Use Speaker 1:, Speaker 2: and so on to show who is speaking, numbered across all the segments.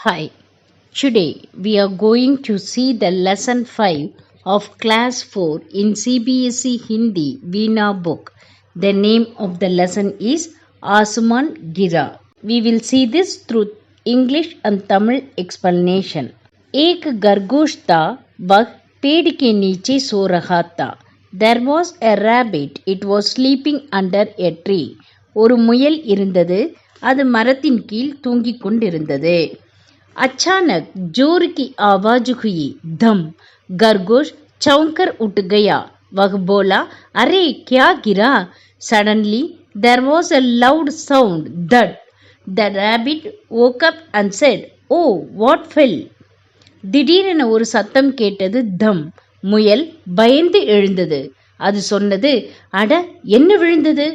Speaker 1: Hi, today we are going to see the lesson 5 of class 4 in CBSE Hindi Veena book. The name of the lesson is Asuman Gira. We will see this through English and Tamil explanation. एक खरगोश था, वह पेड़ के नीचे सो रहा था. There was a rabbit, it was sleeping under a tree. ஒரு முயல் இருந்தது, அது மரத்தின் கீழ் தூங்கிக் கொண்டிருந்தது. अचानक जोर की आवाज हुई, धम. खरगोश चौंक कर उठ गया. वह बोला, अरे क्या गिरा? Suddenly there was a loud sound, धड. The rabbit woke up and said, oh, what fell? திடீரென ஒரு சத்தம் கேட்டது, தம். முயல் பயந்து எழுந்தது. அது சொன்னது, அட என்ன விழுந்தது?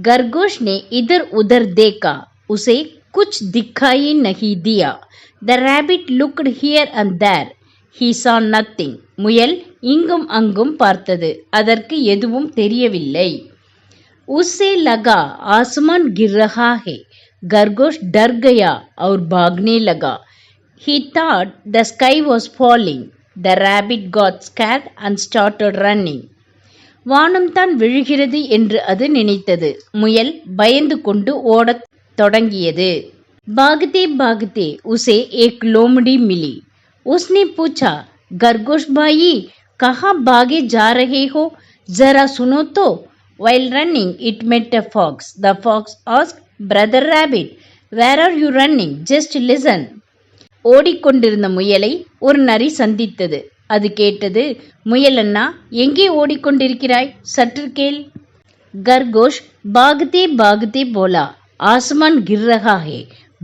Speaker 1: खरगोश ने इधर उधर देखा, उसे कुछ दिखाई नहीं दिया. The rabbit looked here and there. He saw nothing. முயல் இங்கும் அங்கும் பார்த்தது, அதற்கு எதுவும் தெரியவில்லை. उसे लगा आसमान गिर रहा है. खरगोश डर गया और भागने लगा. He thought the sky was falling. The rabbit got scared and started running. வானம் தான் விழுகிறது என்று அது நினைத்தது. முயல் பயந்து கொண்டு ஓடத் தொடங்கியது. भागते भागते उसे एक लोमड़ी मिली. उसने पूछा, खरगोश भाई, कहाँ भागे जा रहे हो? जरा सुनो तो. While running, it met a fox. The fox asked, brother rabbit, where are you running? Just listen. ஓடிக்கொண்டிருந்த முயலை ஒரு நரி சந்தித்தது. அது கேட்டது, முயலண்ணா, எங்கே ஓடிக்கொண்டிருக்கிறாய்? சற்று கேள். खरगोश भागते भागते बोला, आसमान गिर रहा है.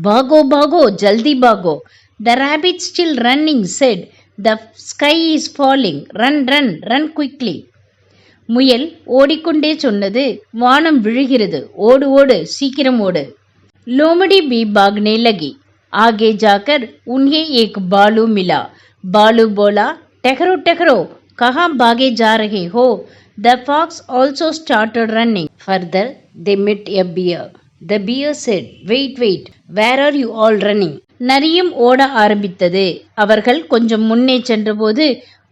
Speaker 1: भागो भागो, जल्दी भागो. The rabbit still running said, the sky is falling. Run run run quickly. முயல் ஓடிக்கொண்டே சொன்னது, வானம் விழுகிறது, ஓடு ஓடு, சீக்கிரம் ஓடு. लोमड़ी भी भागने लगी. आगे जाकर उन्हें एक भालू मिला. भालू बोला, ठहरो ठहरो, कहाँ भागे जा रहे हो? The fox also started running. Further, they met a bear. The bear said, wait wait, where are you all running? நரியும் ஓட ஆரம்பித்தது. அவர்கள் கொஞ்சம் முன்னே சென்றபோது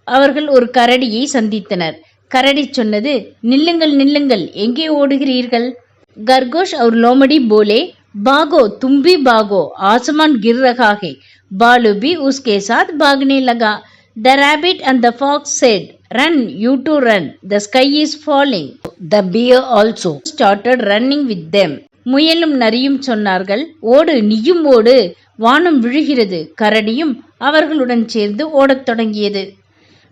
Speaker 1: அவர்கள் ஒரு கரடியை சந்தித்தனர். கரடி சொன்னது, நில்லுங்கள் நில்லுங்கள், எங்கே ஓடுகிறீர்கள்? खरगोश और लोमड़ी बोले, भागो तुम भी भागो, आसमान गिर रहा है. भालू भी उसके साथ भागने लगा. The rabbit and the fox said, run, you too run, the sky is falling. The bear also started running with them. முயலும் நரியும் சொன்னார்கள், ஓடு நீயும் ஓடு, வானம் விழுகிறது. கரடியும் அவர்களுடன் சேர்ந்து ஓடத் தொடங்கியது.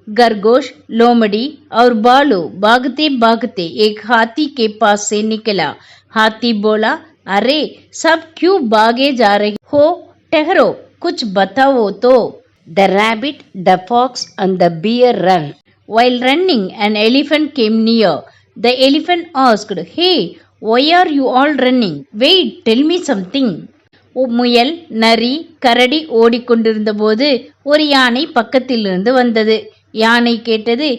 Speaker 1: खरगोश, लोमड़ी और भालू भागते भागते एक हाथी के पास से निकला. हाथी बोला, अरे सब क्यों भागे जा रहे हो? ठहरो, कुछ बताओ तो. The rabbit, the fox and the bear ran. While running, an elephant came near. The elephant asked, hey, why are you all running? Wait, tell me something. முயல், நரி, கரடி ஓடிக்கொண்டிருந்த போது ஒரு யானை பக்கத்திலிருந்து வந்தது. யானை கேட்டது,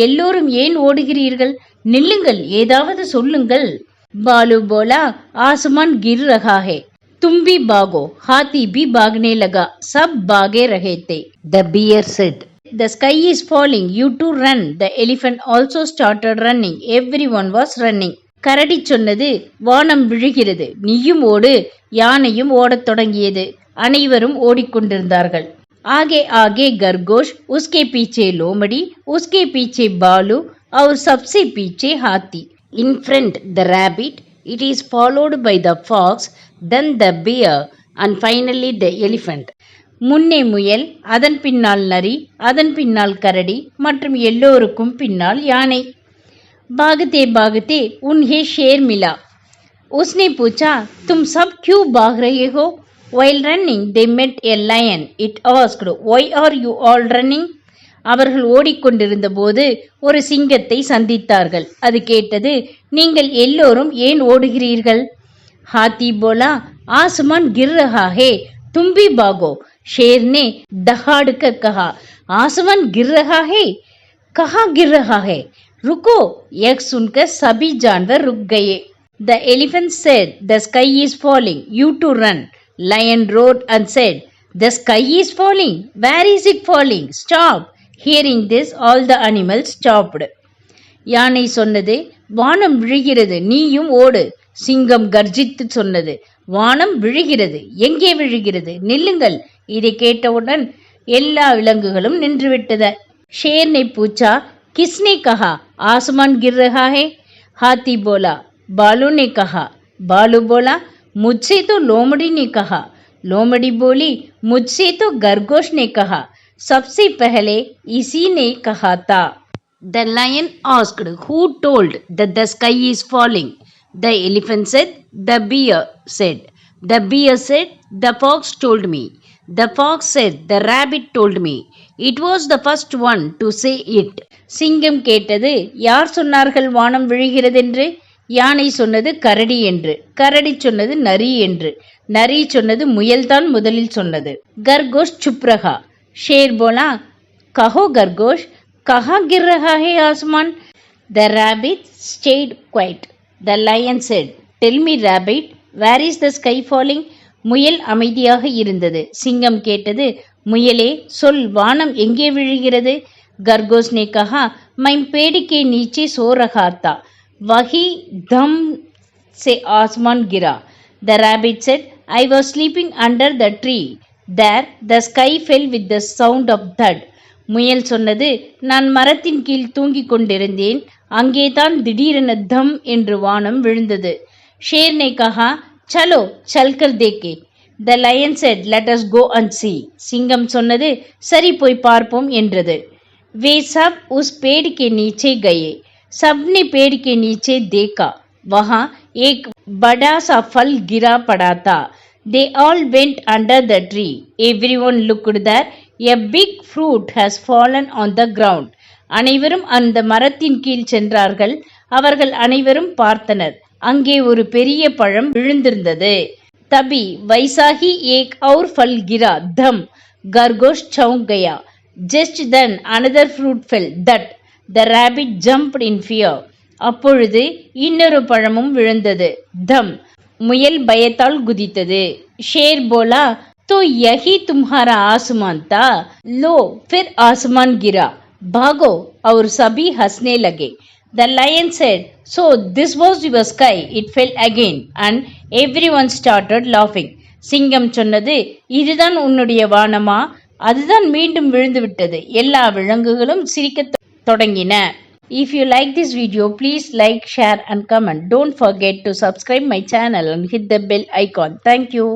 Speaker 1: எல்லோரும் ஏன் ஓடுகிறீர்கள்? நில்லுங்கள், ஏதாவது சொல்லுங்கள். பாலு போலா, ஆசமான் கிர் ரஹா ஹே. तुम भी भागो, हाथी भी भागने लगा, सब भागे रहे थे. The bear said, the sky is falling, you too run. The elephant also started running. Everyone was running. கரடி சொன்னது, வானம் விழுகிறது, நீயும் ஓடு. யானையும் ஓடத் தொடங்கியது. அனைவரும் ஓடிக்கொண்டிருந்தார்கள். आगे आगे खरगोश, उसके पीछे लोमड़ी, उसके पीछे भालू और सबसे पीछे हाथी. In front the rabbit, it is followed by the fox, then the bear and finally the elephant. முன்னே முயல், அதன் பின்னால் நரி, அதன் பின்னால் கரடி மற்றும் எல்லோருக்கும் பின்னால் யானை. भागते भागते उन्हें शेर मिला. उसने पूछा, तुम सब क्यों भाग रहे हो? While running, they met a lion. It asked, why are you all running? அவர்கள் ஓடிக்கொண்டிருந்த போது ஒரு சிங்கத்தை சந்தித்தார்கள். அது கேட்டது, நீங்கள் எல்லோரும் ஏன் ஓடுகிறீர்கள்? हाथी बोला, आसमान गिर रहा है, तुम भी भागो. शेर ने दहाड़ कर कहा, आसमान गिर रहा है? कहाँ गिर रहा है? रुको. यह सुनकर सभी जानवर रुक गए. The elephant said, the sky is falling, you too run. Lion roared and said, The sky is falling. Where is it falling? Stop. Hearing this, all the animals stopped. யானை சொன்னது, வானம் விழுகிறது, நீயும் ஓடு. சிங்கம் கர்ஜித்து சொன்னது, வானம் விழுகிறது. எங்கே விழுகிறது? நில்லுங்கள். இதை கேட்டவுடன் எல்லா விலங்குகளும் நின்றுவிட்டது. शेर ने पूछा, किसने कहा आसमान गिर रहा है? हाथी बोला, बालू ने कहा. बालू बोला, मुझसे तो लोमड़ी ने कहा. लोमड़ी बोली, मुझसे तो खरगोश ने कहा. सबसे पहले इसी ने कहा था. The lion asked, who told that the sky is falling? The elephant said, the bear said. The bear said, the fox told me. The fox said, the rabbit told me. It was the first one to say it. சிங்கம் கேட்டது, யார் சொன்னார்கள் வானம் விழுகிறதென்று? யானை சொன்னது கரடி என்று. கரடி சொன்னது நரி என்று. நரி சொன்னது முயல்தான் முதலில் சொன்னது. खरगोश चुप रहा. शेर बोला, कहो खरगोश, कहाँ गिर रहा है आसमान? The rabbit stayed quiet. The lion said, tell me rabbit, where is the sky falling? முயல் அமைதியாக இருந்தது. சிங்கம் கேட்டது, முயலே சொல், வானம் எங்கே விழுகிறது? खरगोश ने कहा, मैं पेड़ के नीचे सो रहा था, वही धम से आसमान गिरा. The rabbit said, I was sleeping under the tree. There the sky fell with the sound of thud. முயல் சொன்னது, நான் மரத்தின் கீழ் தூங்கிக் கொண்டிருந்தேன், அங்கேதான் திடீரென தம் என்று வானம் விழுந்தது. ஷேர் ने कहा, चलो चलकर देखे. The lion said, let us go and see. சிங்கம் சொன்னது, சரி போய் பார்ப்போம் என்றது. वे सब उस पेड़ के नीचे गए. सबने पेड़ के नीचे देखा. वहां एक बड़ा सा फल गिरा पड़ा था. They all went under the tree. Everyone looked there. A big fruit has fallen on the ground. அனைவரும் அந்த மரத்தின் கீழ் சென்றார்கள். அவர்கள் அனைவரும் பார்த்தனர். அங்கே ஒரு பெரிய பழம் விழுந்திருந்தது. तभी वैसा ही एक और फल गिरा. धम. खरगोश चौंक गया. Just then another fruit fell. That. The rabbit jumped in fear. அப்பொழுது இன்னொரு பழமும் விழுந்தது. தம். முயல் பயத்தால் குதித்தது. शेर बोला, तो यही तुम्हारा आसमान था? लो फिर आसमान गिरा, भागो. और सभी हंसने लगे. The lion said, so this was your sky. It fell again and everyone started laughing. சிங்கம் சொன்னது, இதுதான் உன்னுடைய வானமா? அதுதான் மீண்டும் விழுந்து விட்டது. எல்லா விலங்குகளும் சிரிக்க தொடங்கின. If you like this video, please like, share and comment. Don't forget to subscribe my channel and hit the bell icon. Thank you.